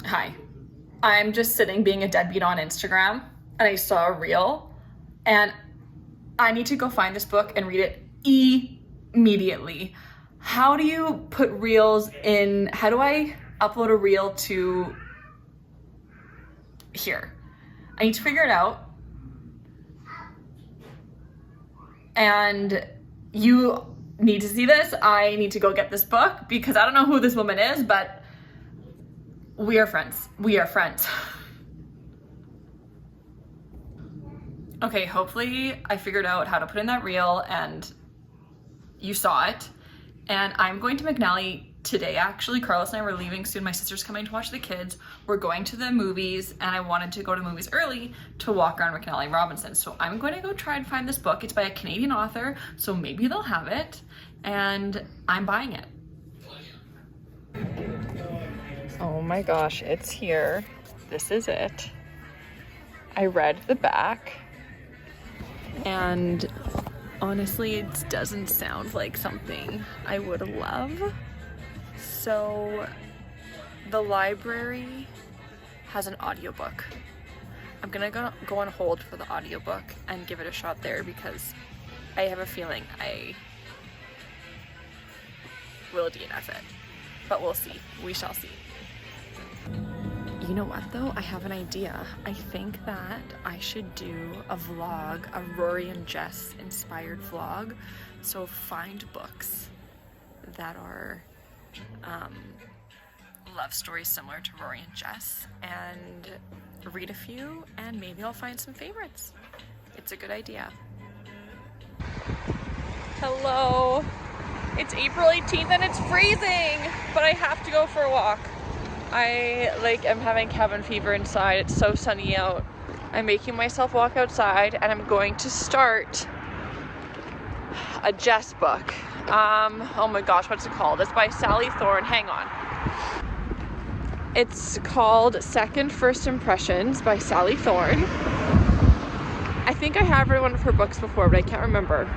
Hi. I'm just sitting being a deadbeat on Instagram and I saw a reel and I need to go find this book and read it immediately. How do you put reels in? How do I upload a reel to here? I need to figure it out. And you need to see this. I need to go get this book because I don't know who this woman is, but we are friends. We are friends. Okay, hopefully I figured out how to put in that reel and you saw it. And I'm going to McNally today, actually. Carlos and I were leaving soon. My sister's coming to watch the kids. We're going to the movies and I wanted to go to movies early to walk around McNally Robinson. So I'm going to go try and find this book. It's by a Canadian author, so maybe they'll have it. And I'm buying it. Oh my gosh, it's here. This is it. I read the back and honestly, it doesn't sound like something I would love. So the library has an audiobook. I'm gonna go on hold for the audiobook and give it a shot there because I have a feeling I will DNF it. But we'll see. We shall see. You know what though? I have an idea. I think that I should do a vlog, a Rory and Jess inspired vlog. So find books that are love stories similar to Rory and Jess and read a few and maybe I'll find some favorites. It's a good idea. Hello. It's April 18th and it's freezing, but I have to go for a walk. I am having cabin fever inside. It's so sunny out. I'm making myself walk outside and I'm going to start a Jess book. Oh my gosh, what's it called? It's by Sally Thorne. Hang on. It's called First Impressions by Sally Thorne. I think I have read one of her books before, but I can't remember.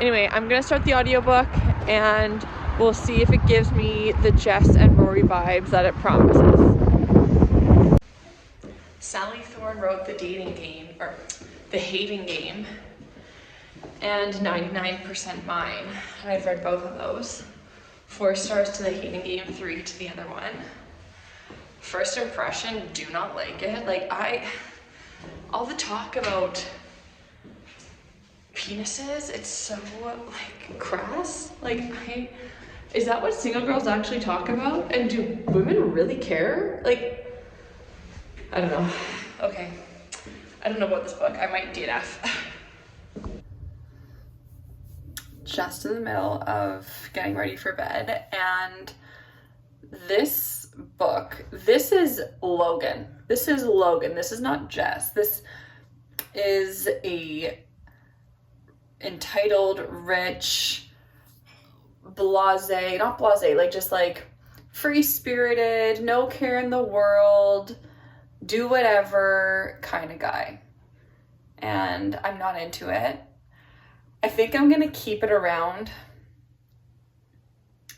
Anyway, I'm gonna start the audiobook and we'll see if it gives me the Jess and Rory vibes that it promises. Sally Thorne wrote The Dating Game, or The Hating Game, and 99% Mine. And I've read both of those. 4 stars to The Hating Game, 3 to the other one. First impression, do not like it. All the talk about penises, it's so crass. Is that what single girls actually talk about? And do women really care? I don't know. Okay. I don't know about this book. I might DNF. Just in the middle of getting ready for bed, and this book, this is Logan. This is Logan. This is not Jess. This is a entitled, rich, free-spirited, no care in the world, do whatever kind of guy. And I'm not into it. I think I'm gonna keep it around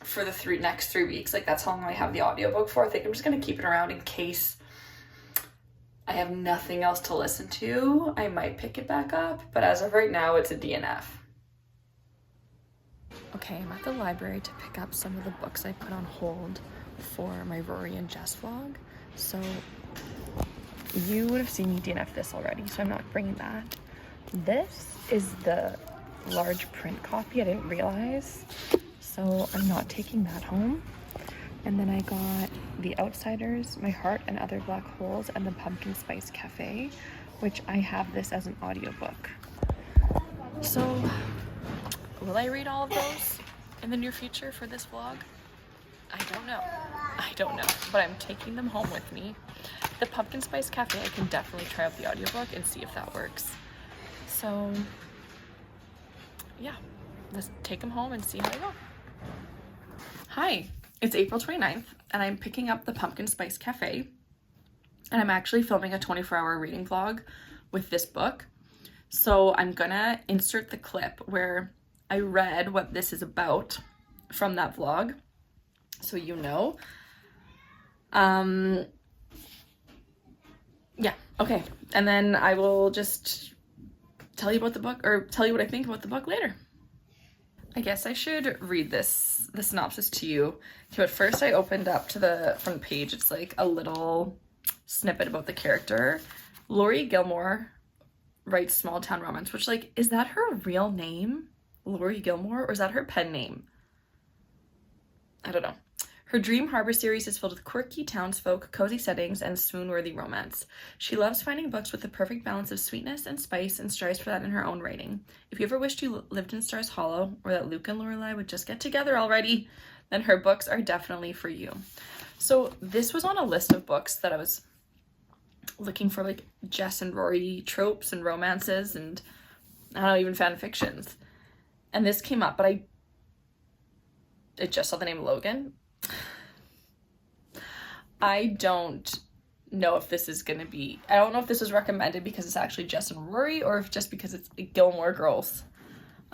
for the next 3 weeks. That's how long I have the audiobook for. I think I'm just gonna keep it around in case I have nothing else to listen to. I might pick it back up, but as of right now, it's a DNF. Okay, I'm at the library to pick up some of the books I put on hold for my Rory and Jess vlog. So you would have seen me DNF this already, so I'm not bringing that. This is the large print copy. I didn't realize, so I'm not taking that home. And then I got The Outsiders, My Heart and Other Black Holes, and the Pumpkin Spice Café, which I have this as an audiobook. So will I read all of those in the near future for this vlog? I don't know, but I'm taking them home with me. The Pumpkin Spice Cafe, I can definitely try out the audiobook and see if that works. So yeah, let's take them home and see how they go. Hi, it's April 29th and I'm picking up the Pumpkin Spice Cafe and I'm actually filming a 24-hour reading vlog with this book. So I'm gonna insert the clip where I read what this is about from that vlog, so you know. yeah, okay. And then I will just tell you about the book, or tell you what I think about the book later. I guess I should read the synopsis to you. Okay, but first I opened up to the front page. It's like a little snippet about the character. Laurie Gilmore writes small town romance, which, like, is that her real name? Laurie Gilmore? Or is that her pen name? I don't know. Her Dream Harbor series is filled with quirky townsfolk, cozy settings, and swoon-worthy romance. She loves finding books with the perfect balance of sweetness and spice and strives for that in her own writing. If you ever wished you lived in Stars Hollow, or that Luke and Lorelai would just get together already, then her books are definitely for you. So this was on a list of books that I was looking for, like, Jess and Rory tropes and romances and, I don't know, even fan fictions. And this came up, but it just saw the name Logan. I don't know if this is gonna be, I don't know if this is recommended because it's actually Jess and Rory, or if just because it's Gilmore Girls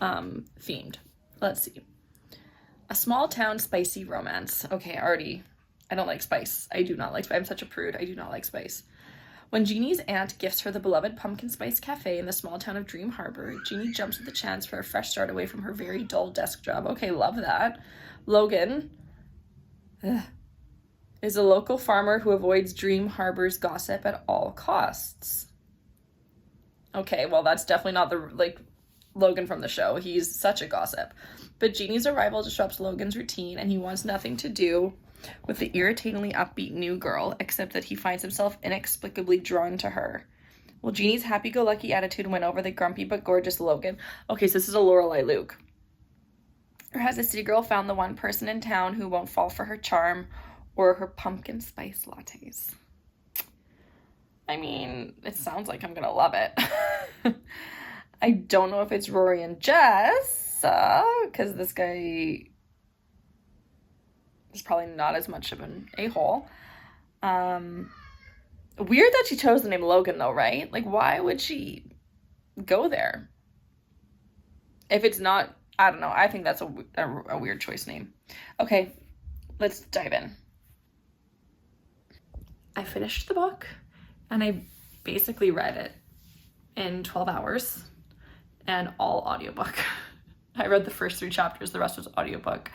themed. Let's see. A small town spicy romance. Okay, I don't like spice. I do not like spice. I'm such a prude. I do not like spice. When Jeannie's aunt gifts her the beloved Pumpkin Spice Café in the small town of Dream Harbor, Jeannie jumps at the chance for a fresh start away from her very dull desk job. Okay, love that. Logan is a local farmer who avoids Dream Harbor's gossip at all costs. Okay, well, that's definitely not the, Logan from the show. He's such a gossip. But Jeannie's arrival disrupts Logan's routine, and he wants nothing to do with the irritatingly upbeat new girl, except that he finds himself inexplicably drawn to her. Will Jeannie's happy-go-lucky attitude win over the grumpy but gorgeous Logan? Okay, so this is a Lorelai Luke. Or has the city girl found the one person in town who won't fall for her charm or her pumpkin spice lattes? I mean, it sounds like I'm gonna love it. I don't know if it's Rory and Jess, because this guy is probably not as much of an a-hole. Weird that she chose the name Logan, though, right? Like, why would she go there? If it's not, I don't know. I think that's a weird choice name. Okay, let's dive in. I finished the book, and I basically read it in 12 hours, and all audiobook. I read the first 3 chapters, the rest was audiobook.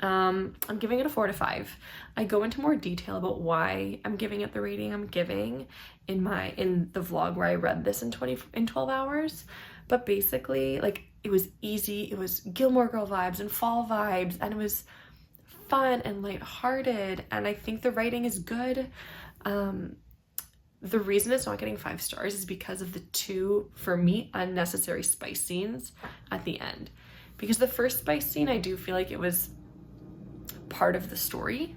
I'm giving it a 4 to 5. I go into more detail about why I'm giving it the rating I'm giving in the vlog where I read this in 12 hours. But basically, like, it was easy. It was Gilmore Girl vibes and fall vibes, and it was fun and lighthearted, and I think the writing is good. The reason it's not getting 5 stars is because of the 2, for me, unnecessary spice scenes at the end. Because the first spice scene, I do feel like it was part of the story.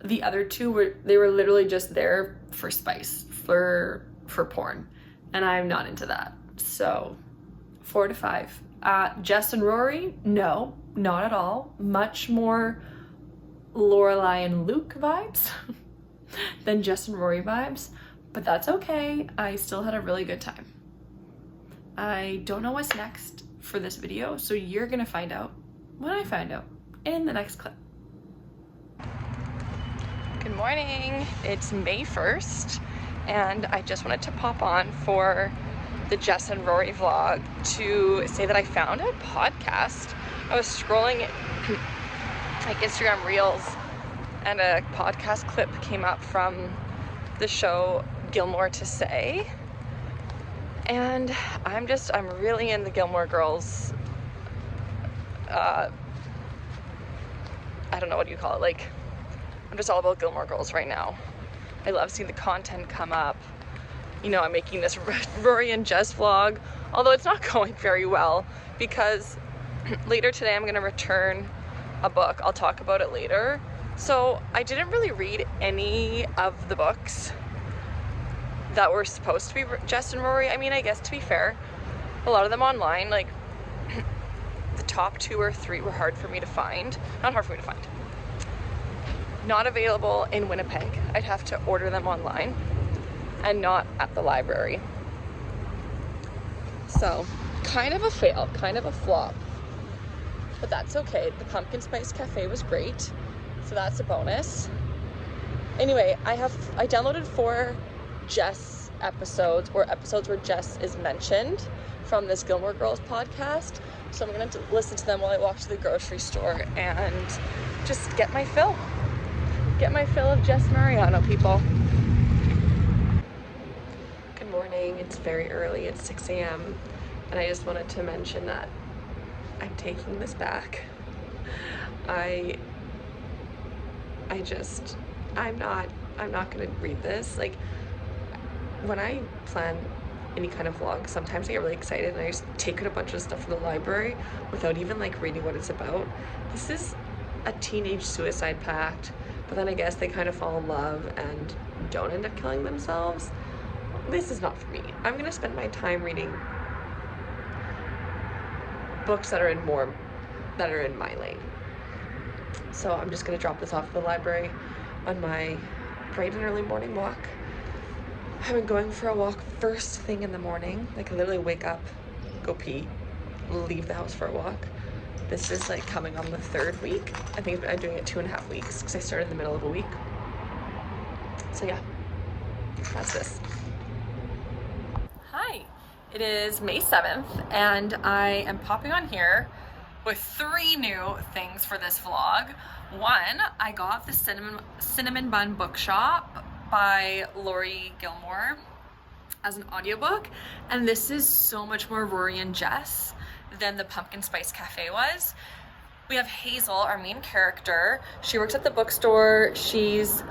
The other 2 were literally just there for spice, for porn, and I'm not into that. So 4 to 5. Jess and Rory, no, not at all. Much more Lorelai and Luke vibes than Jess and Rory vibes, but that's okay. I still had a really good time. I don't know what's next for this video, so you're gonna find out when I find out in the next clip. Good morning. It's May 1st, and I just wanted to pop on for the Jess and Rory vlog to say that I found a podcast. I was scrolling like Instagram Reels, and a podcast clip came up from the show Gilmore to Say, and I'm really in the Gilmore Girls, I don't know what you call it, like, I'm just all about Gilmore Girls right now. I love seeing the content come up. You know, I'm making this Rory and Jess vlog, although it's not going very well, because later today I'm going to return a book. I'll talk about it later. So I didn't really read any of the books that were supposed to be Jess and Rory. I mean, I guess to be fair, a lot of them online, like the top 2 or 3 were hard for me to find. Not hard for me to find. Not available in Winnipeg. I'd have to order them online and not at the library. So kind of a fail, kind of a flop, but that's okay. The Pumpkin Spice Cafe was great, so that's a bonus. Anyway, I downloaded 4 Jess episodes, or episodes where Jess is mentioned from this Gilmore Girls podcast. So I'm gonna listen to them while I walk to the grocery store and just get my fill of Jess Mariano, people. Good morning. It's very early. It's 6 a.m. and I just wanted to mention that I'm taking this back. I'm not gonna read this. Like, when I plan any kind of vlog, sometimes I get really excited and I just take out a bunch of stuff from the library without even like reading what it's about. This is a teenage suicide pact, but then I guess they kind of fall in love and don't end up killing themselves. This is not for me. I'm gonna spend my time reading books that are in my lane. So I'm just gonna drop this off at the library on my bright and early morning walk. I've been going for a walk first thing in the morning. Like, I literally wake up, go pee, leave the house for a walk. This is like coming on the 3rd week. I think I'm doing it 2.5 weeks because I started in the middle of a week. So yeah, that's this. Hi, it is May 7th and I am popping on here with 3 new things for this vlog. One, I got the Cinnamon Bun Bookshop by Laurie Gilmore as an audiobook, and this is so much more Rory and Jess than the Pumpkin Spice Cafe was. We have Hazel, our main character. She works at the bookstore. She's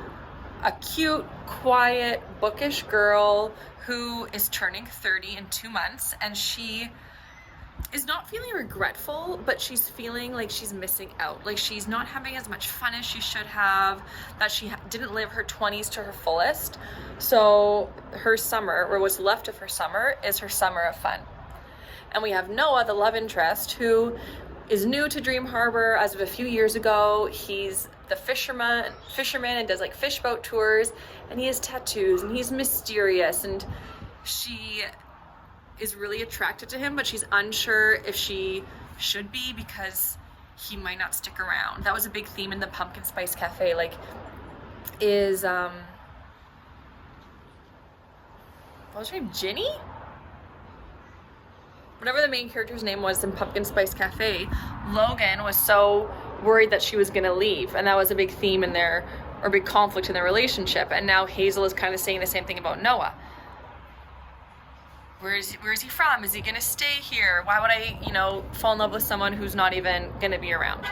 a cute, quiet, bookish girl who is turning 30 in 2 months, and she is not feeling regretful, but she's feeling like she's missing out. Like, she's not having as much fun as she should have, that she didn't live her 20s to her fullest. So her summer, or what's left of her summer, is her summer of fun. And we have Noah, the love interest, who is new to Dream Harbor as of a few years ago. He's the fisherman and does like fish boat tours, and he has tattoos and he's mysterious, and she is really attracted to him, but she's unsure if she should be because he might not stick around. That was a big theme in the Pumpkin Spice Cafe. Like, is what was her name? Ginny? Whatever the main character's name was in Pumpkin Spice Cafe, Logan was so worried that she was gonna leave, and that was a big theme in their, or big conflict in their relationship. And now Hazel is kind of saying the same thing about Noah. Where is he from? Is he gonna stay here? Why would I, fall in love with someone who's not even gonna be around?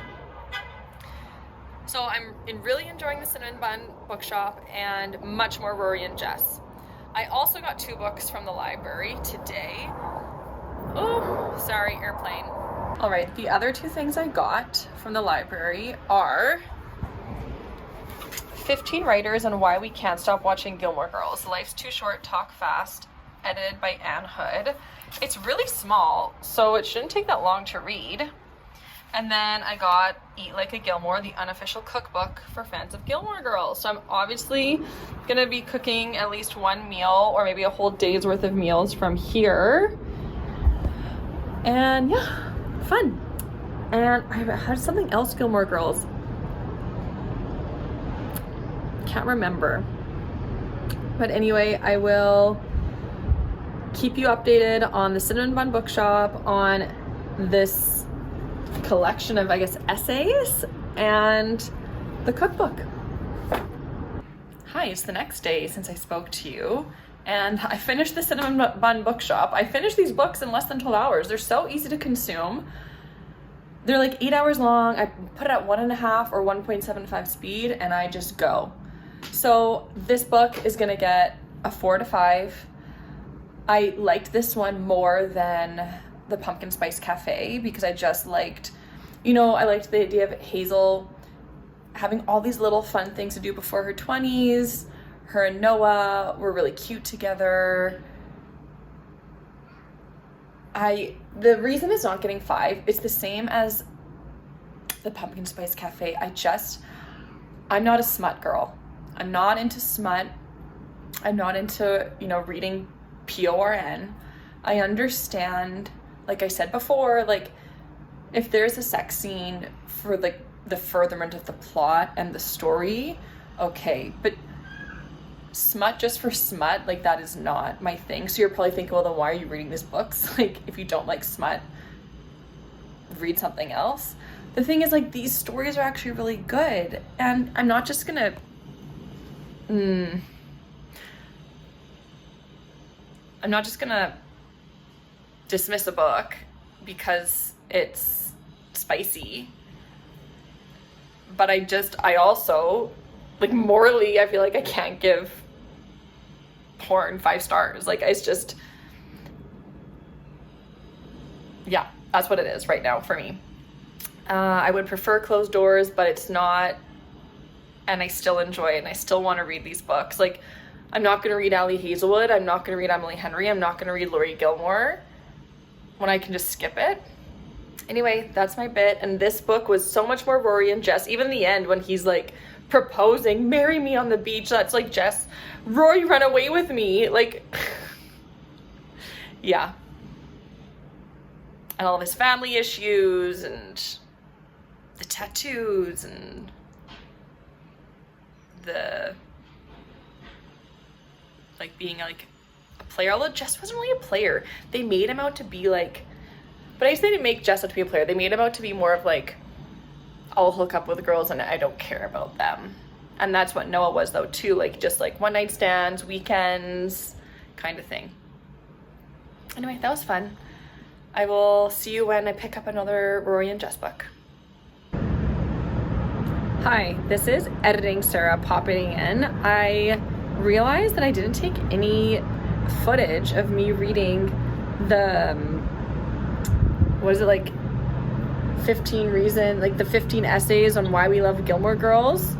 So I'm really enjoying the Cinnamon Bun Bookshop and much more Rory and Jess. I also got 2 books from the library today. Oh, sorry, airplane. All right, the other 2 things I got from the library are 15 Writers on Why We Can't Stop Watching Gilmore Girls. Life's Too Short, Talk Fast, edited by Anne Hood. It's really small, so it shouldn't take that long to read. And then I got Eat Like a Gilmore, the unofficial cookbook for fans of Gilmore Girls. So I'm obviously gonna be cooking at least 1 meal, or maybe a whole day's worth of meals from here. And yeah, fun. And I had something else Gilmore Girls. Can't remember. But anyway, I will keep you updated on the Cinnamon Bun Bookshop, on this collection of, I guess, essays, and the cookbook. Hi, it's the next day since I spoke to you, and I finished the Cinnamon Bun Bookshop. I finished these books in less than 12 hours. They're so easy to consume. They're like 8 hours long. I put it at 1.5 or 1.75 speed, and I just go. So this book is gonna get a 4 to 5. I liked this one more than the Pumpkin Spice Cafe because I just liked, I liked the idea of Hazel having all these little fun things to do before her 20s. Her and Noah were really cute together. The reason it's not getting 5, it's the same as the Pumpkin Spice Cafe. I'm not a smut girl. I'm not into smut. I'm not into, reading PORN. I understand, like I said before, like, if there's a sex scene for like the furtherment of the plot and the story, okay, but smut just for smut, like, that is not my thing. So you're probably thinking, well, then why are you reading these books? Like, if you don't like smut, read something else. The thing is, like, these stories are actually really good, and I'm not just gonna I'm not just gonna dismiss a book because it's spicy, but I also, like, morally, I feel like I can't give porn 5 stars. Like, it's just, yeah, that's what it is right now for me. I would prefer closed doors, but it's not, and I still enjoy it, and I still want to read these books. Like, I'm not going to read Ali Hazelwood, I'm not going to read Emily Henry, I'm not going to read Laurie Gilmore when I can just skip it. Anyway, that's my bit, and this book was so much more Rory and Jess. Even the end when he's like proposing, marry me on the beach, that's like, Jess, Rory, run away with me, like, yeah. And all of his family issues, and the tattoos, and the, like, being like a player, although Jess wasn't really a player. They made him out to be like, but I guess they didn't make Jess out to be a player. They made him out to be more of like, I'll hook up with girls and I don't care about them. And that's what Noah was though too, like, just like one night stands, weekends, kind of thing. Anyway, that was fun. I will see you when I pick up another Rory and Jess book. Hi, this is Editing Sarah popping in. I realized that I didn't take any footage of me reading the, what is it, like 15 essays on why we love Gilmore Girls.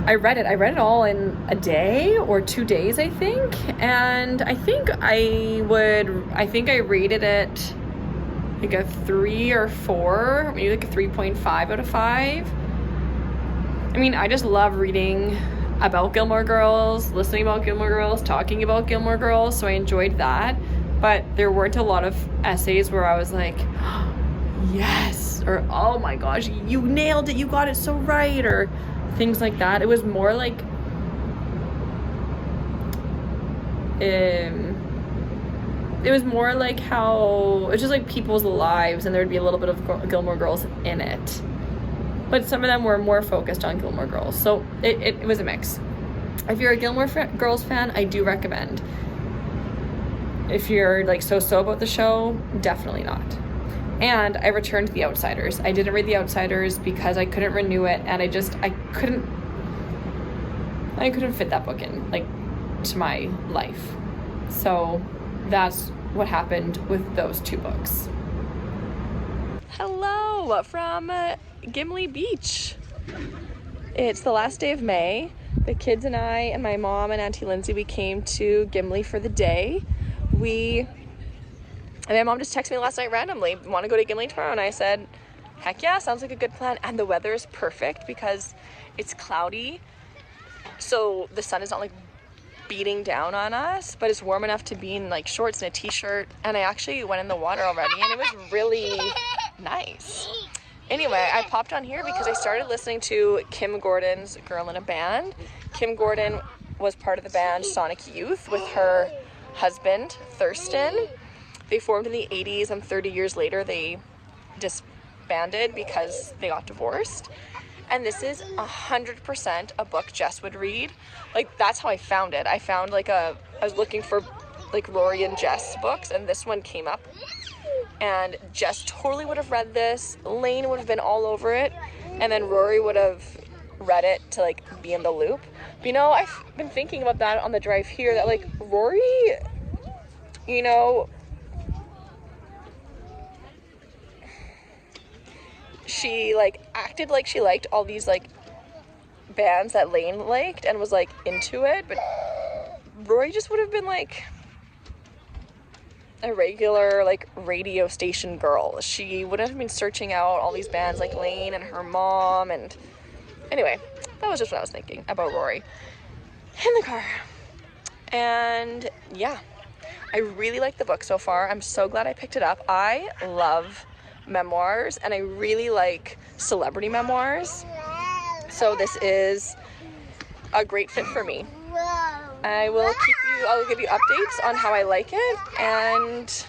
I read it all in a day or 2 days, I think. And I think I rated it like a 3 or 4, maybe like a 3.5 out of 5. I mean, I just love reading about Gilmore Girls, listening about Gilmore Girls, talking about Gilmore Girls, so I enjoyed that. But there weren't a lot of essays where I was like, yes, or oh my gosh, you nailed it, you got it so right, or things like that. It was more like how it's just like people's lives, and there would be a little bit of Gilmore Girls in it, but some of them were more focused on Gilmore Girls, so it was a mix. If you're a Gilmore Girls fan, I do recommend. If you're like so about the show, definitely not. And I returned The Outsiders. I didn't read The Outsiders because I couldn't renew it, and I couldn't fit that book in, like, to my life. So that's what happened with those 2 books. Hello from Gimli Beach. It's the last day of May. The kids and I and my mom and Auntie Lindsay, we came to Gimli for the day. And my mom just texted me last night randomly, want to go to Gimli tomorrow? And I said, heck yeah, sounds like a good plan. And the weather is perfect because it's cloudy, so the sun is not like beating down on us, but it's warm enough to be in like shorts and a t-shirt. And I actually went in the water already, and it was really nice. Anyway, I popped on here because I started listening to Kim Gordon's Girl in a Band. Kim Gordon was part of the band Sonic Youth with her husband, Thurston. They formed in the 80s, and 30 years later they disbanded because they got divorced. And this is 100% a book Jess would read. Like, that's how I found it. I found I was looking for like Rory and Jess books, and this one came up. And Jess totally would have read this. Lane would have been all over it. And then Rory would have read it to like be in the loop. But, you know, I've been thinking about that on the drive here, that like Rory, you know, she like acted like she liked all these like bands that Lane liked and was like into it, but Rory just would have been like a regular like radio station girl. She wouldn't have been searching out all these bands like Lane and her mom. And anyway, that was just what I was thinking about Rory in the car. And yeah, I really like the book so far. I'm so glad I picked it up. I love memoirs, and I really like celebrity memoirs. So this is a great fit for me. I'll give you updates on how I like it, and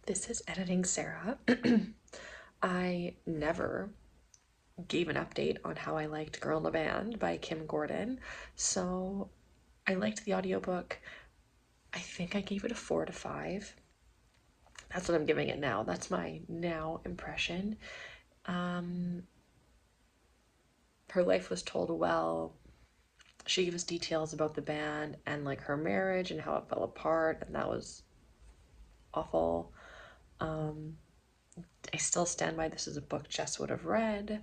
this is Editing Sarah. I never gave an update on how I liked Girl in a Band by Kim Gordon, so I liked the audiobook. I think I gave it a 4 to 5. That's what I'm giving it now. That's my now impression. Her life was told well. She gave us details about the band and like her marriage and how it fell apart, and that was awful. I still stand by this is a book Jess would have read,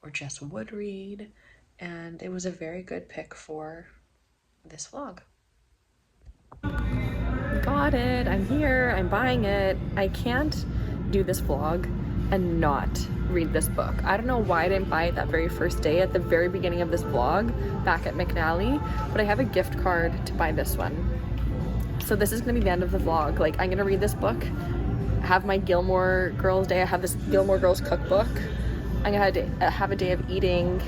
or Jess would read, and it was a very good pick for this vlog. Got it, I'm here, I'm buying it. I can't do this vlog and not read this book. I don't know why I didn't buy it that very first day at the very beginning of this vlog back at McNally, but I have a gift card to buy this one. So this is gonna be the end of the vlog. Like, I'm gonna read this book, have my Gilmore Girls day. I have this Gilmore Girls cookbook. I'm gonna have a day of eating,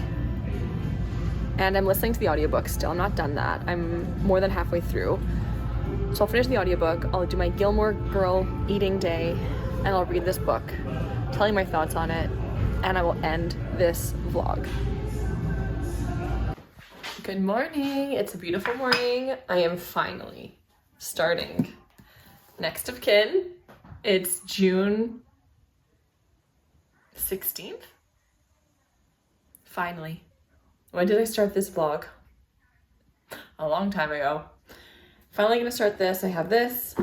and I'm listening to the audiobook still. I'm not done that. I'm more than halfway through. So I'll finish the audiobook, I'll do my Gilmore Girl eating day, and I'll read this book, tell you my thoughts on it, and I will end this vlog. Good morning, it's a beautiful morning. I am finally starting Next of Kin. It's June 16th. Finally. When did I start this vlog? A long time ago. Finally gonna start this. I have this,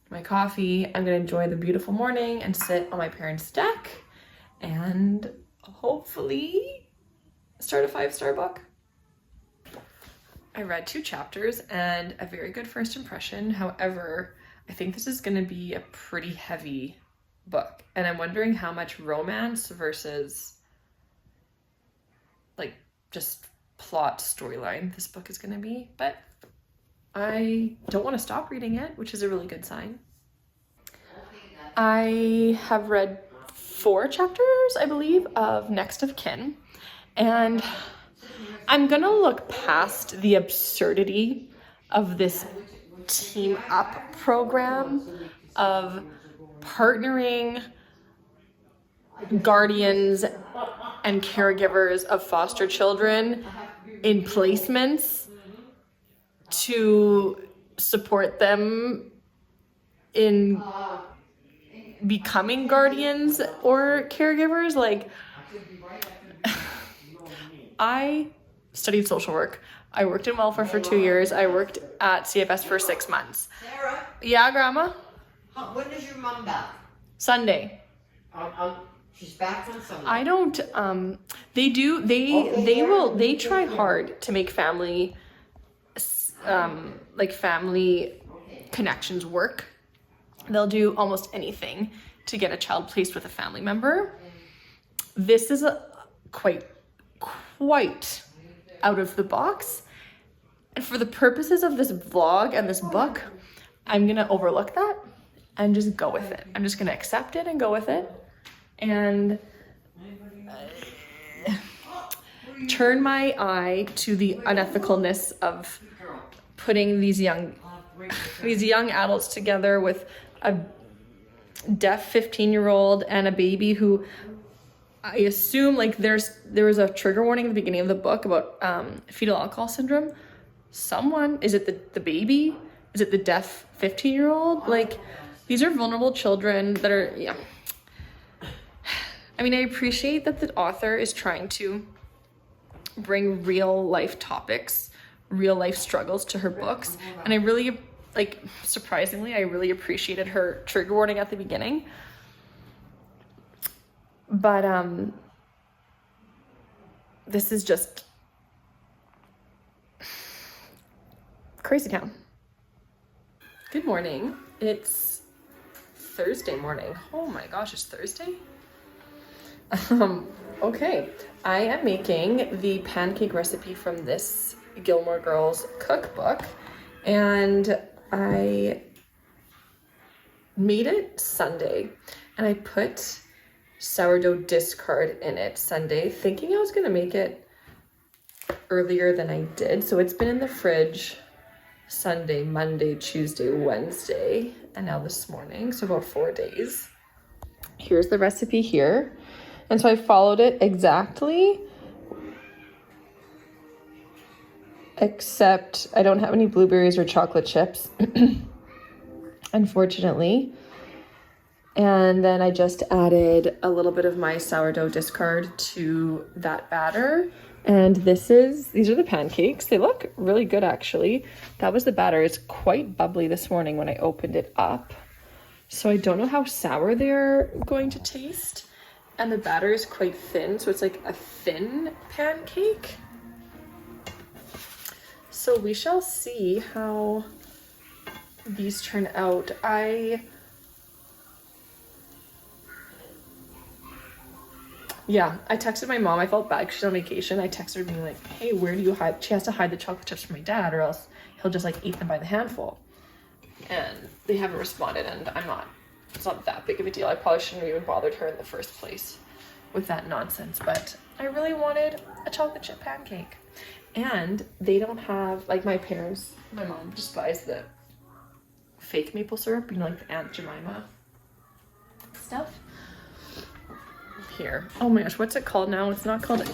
my coffee. I'm gonna enjoy the beautiful morning and sit on my parents' deck and hopefully start a 5-star book. I read 2 chapters and a very good first impression. However, I think this is gonna be a pretty heavy book, and I'm wondering how much romance versus like just plot storyline this book is gonna be, but I don't want to stop reading it, which is a really good sign. I have read 4 chapters, I believe, of Next of Kin, and I'm gonna look past the absurdity of this team up program of partnering guardians and caregivers of foster children in placements to support them in becoming guardians or caregivers. Like, I studied social work. I worked in welfare for 2 years. I worked at CFS for 6 months. Sarah? Yeah, Grandma? When is your mom back? Sunday. She's back on Sunday. I don't, they try hard to make family connections work. They'll do almost anything to get a child placed with a family member. This is quite out of the box. And for the purposes of this vlog and this book, I'm gonna overlook that and just go with it. I'm just gonna accept it and go with it, and turn my eye to the unethicalness of putting these young adults together with a deaf 15-year-old and a baby who I assume, like, there was a trigger warning at the beginning of the book about fetal alcohol syndrome. Is it the baby? Is it the deaf 15-year-old? Like, these are vulnerable children that are, yeah. I mean, I appreciate that the author is trying to bring real life topics, real life struggles to her books. And I really, like, surprisingly, I really appreciated her trigger warning at the beginning. But this is just crazy town. Good morning. It's Thursday morning. Oh my gosh, it's Thursday? Okay, I am making the pancake recipe from this Gilmore Girls cookbook, and I made it Sunday, and I put sourdough discard in it Sunday, thinking I was gonna make it earlier than I did. So it's been in the fridge Sunday, Monday, Tuesday, Wednesday, and now this morning, so about 4 days. Here's the recipe here. And so I followed it exactly, except I don't have any blueberries or chocolate chips, unfortunately. And then I just added a little bit of my sourdough discard to that batter. And these are the pancakes. They look really good, actually. That was the batter. It's quite bubbly this morning when I opened it up. So I don't know how sour they're going to taste. And the batter is quite thin, so it's like a thin pancake. So we shall see how these turn out. I texted my mom. I felt bad because she's on vacation. I texted her being like, hey, where do you hide? She has to hide the chocolate chips from my dad or else he'll just like eat them by the handful. And they haven't responded, and it's not that big of a deal. I probably shouldn't have even bothered her in the first place with that nonsense, but I really wanted a chocolate chip pancake. And they don't have, like, my mom just buys the fake maple syrup, like the Aunt Jemima stuff. Here. Oh my gosh, what's it called now? It's not called,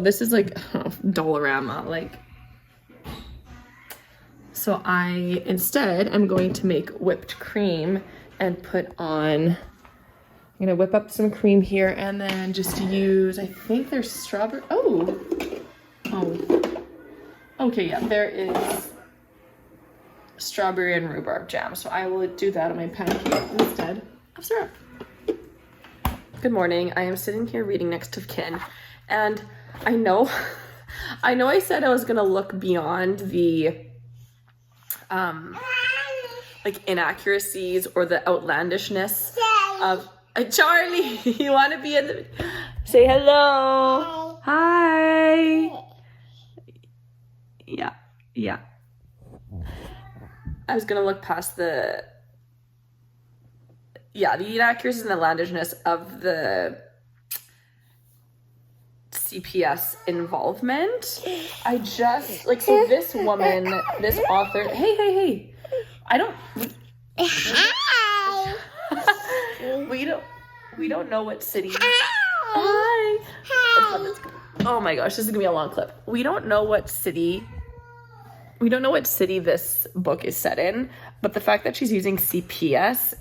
this is like Dollarama, like. So instead, I'm going to make whipped cream and I'm gonna whip up some cream here and then just use, I think there's strawberry, okay, yeah, there is strawberry and rhubarb jam. So I will do that on my pancake instead of syrup. Good morning. I am sitting here reading next of kin, and I know I said I was gonna look beyond the like inaccuracies or the outlandishness of Charlie. You want to be in the say hello? Hi. Yeah. I was gonna look past the inaccuracies and the outlandishness of the CPS involvement. I just so this woman, this author, hey, we don't know what city. Hi. Oh my gosh, this is gonna be a long clip. We don't know what city this book is set in, but the fact that she's using CPS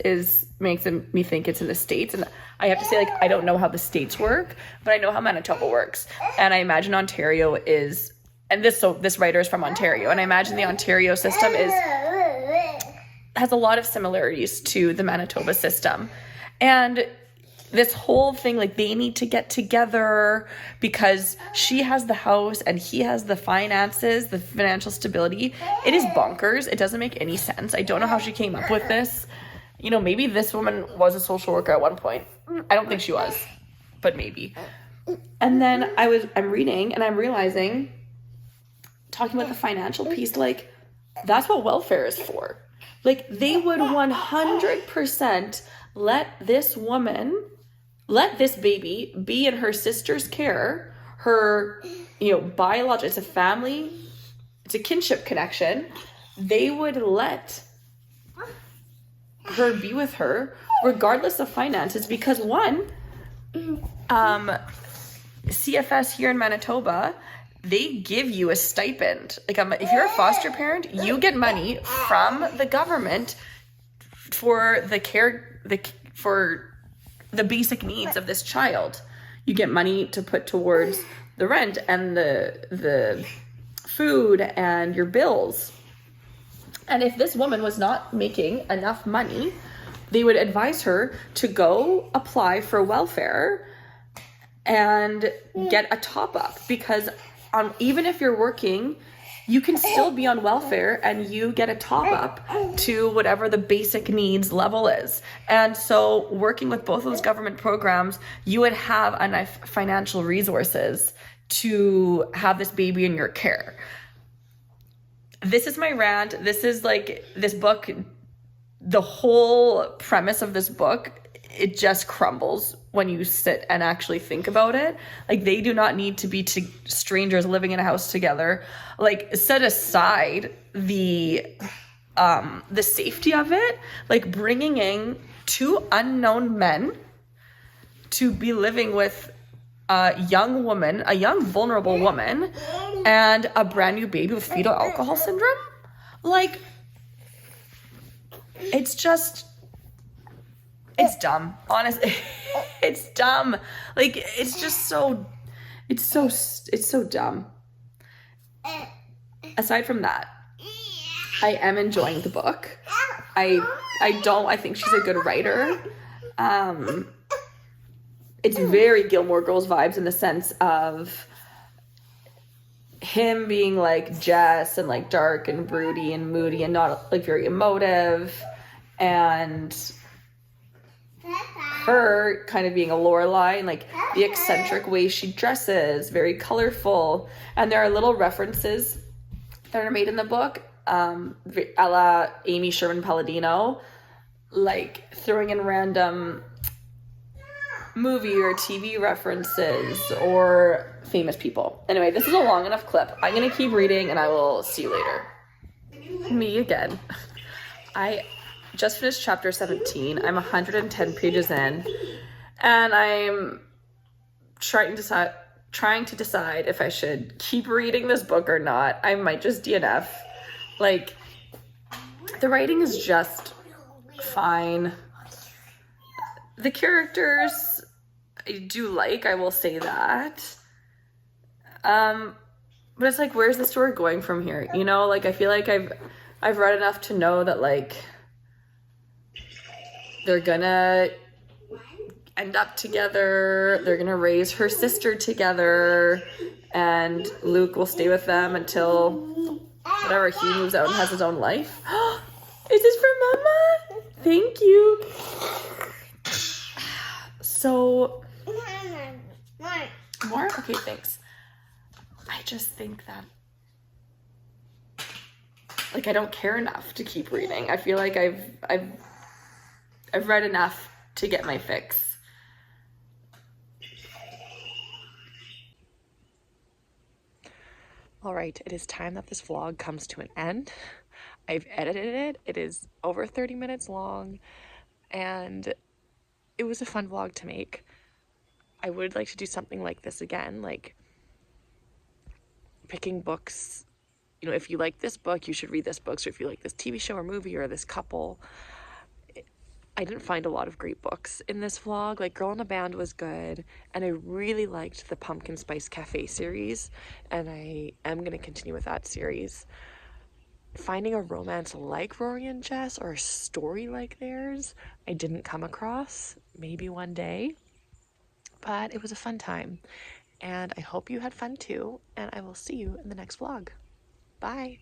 makes me think it's in the States. And I have to say, I don't know how the States work, but I know how Manitoba works. And I imagine Ontario is, and this writer is from Ontario, and I imagine the Ontario system has a lot of similarities to the Manitoba system. And this whole thing, they need to get together because she has the house and he has the finances, the financial stability. It is bonkers. It doesn't make any sense. I don't know how she came up with this. Maybe this woman was a social worker at one point. I don't think she was, but maybe. And then I'm reading and I'm realizing, talking about the financial piece, that's what welfare is for. They would 100% let this baby be in her sister's care, her, biological, it's a family, it's a kinship connection. They would let her be with her regardless of finances because CFS here in Manitoba, they give you a stipend. If you're a foster parent, you get money from the government for the care, for the basic needs of this child. You get money to put towards the rent and the food and your bills. And if this woman was not making enough money, they would advise her to go apply for welfare and get a top up because even if you're working, you can still be on welfare and you get a top up to whatever the basic needs level is. And so working with both of those government programs, you would have enough financial resources to have this baby in your care. This is my rant. This is this book, the whole premise of this book, it just crumbles when you sit and actually think about it. Like, they do not need to be strangers living in a house together. Like, set aside the safety of it, like bringing in two unknown men to be living with a young woman, a young vulnerable woman, and a brand new baby with fetal alcohol syndrome. Like, it's dumb. Honestly, it's dumb. Like, it's so dumb. Aside from that, I am enjoying the book. I think she's a good writer. It's very Gilmore Girls vibes in the sense of him being like Jess and like dark and broody and moody and not like very emotive, and her kind of being a Lorelai and like the eccentric way she dresses, very colorful. And there are little references that are made in the book, a la Amy Sherman Palladino, like throwing in random movie or TV references or famous people. Anyway, this is a long enough clip. I'm gonna keep reading and I will see you later. Me again. I just finished chapter 17. I'm 110 pages in, and I'm trying to decide if I should keep reading this book or not. I might just DNF. Like, the writing is just fine. The characters I do like, I will say that. But it's like, where's the story going from here? You know, like, I feel like I've read enough to know that, like, they're gonna end up together, they're gonna raise her sister together, and Luke will stay with them until whatever, he moves out and has his own life. Is this for Mama? Thank you. So, more? Okay, thanks. I just think that, like, I don't care enough to keep reading. I feel like I've read enough to get my fix. All right, it is time that this vlog comes to an end. I've edited it. It is over 30 minutes long, and it was a fun vlog to make. I would like to do something like this again, like picking books. You know, if you like this book, you should read this book. So if you like this TV show or movie or this couple, I didn't find a lot of great books in this vlog. Like, Girl in a Band was good, and I really liked the Pumpkin Spice Cafe series, and I am going to continue with that series. Finding a romance like Rory and Jess or a story like theirs, I didn't come across. Maybe one day. But it was a fun time, and I hope you had fun too, and I will see you in the next vlog. Bye!